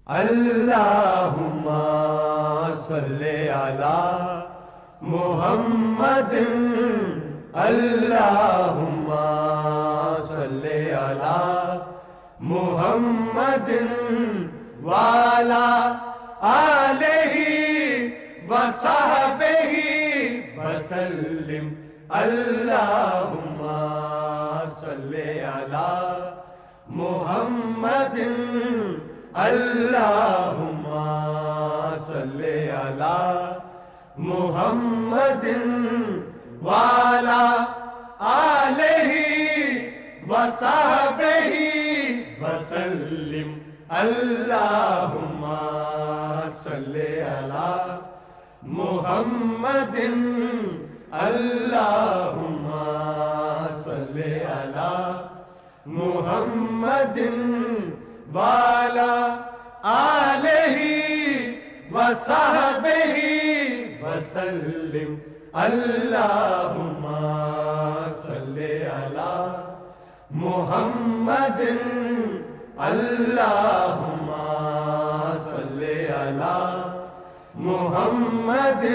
اللہم صلی علی محمد اللہم صلی علی محمد وعلی آلہ وصحبہ وسلم اللہم صلی علی محمد اللہم صلی علی محمد وعلی آلہ وصحبہ وسلم اللہم صلی علی محمد اللہم صلی علی محمد وعلی آلہ وصحبہ وسلم اللہم صلی علی محمد اللہم صلی علی محمد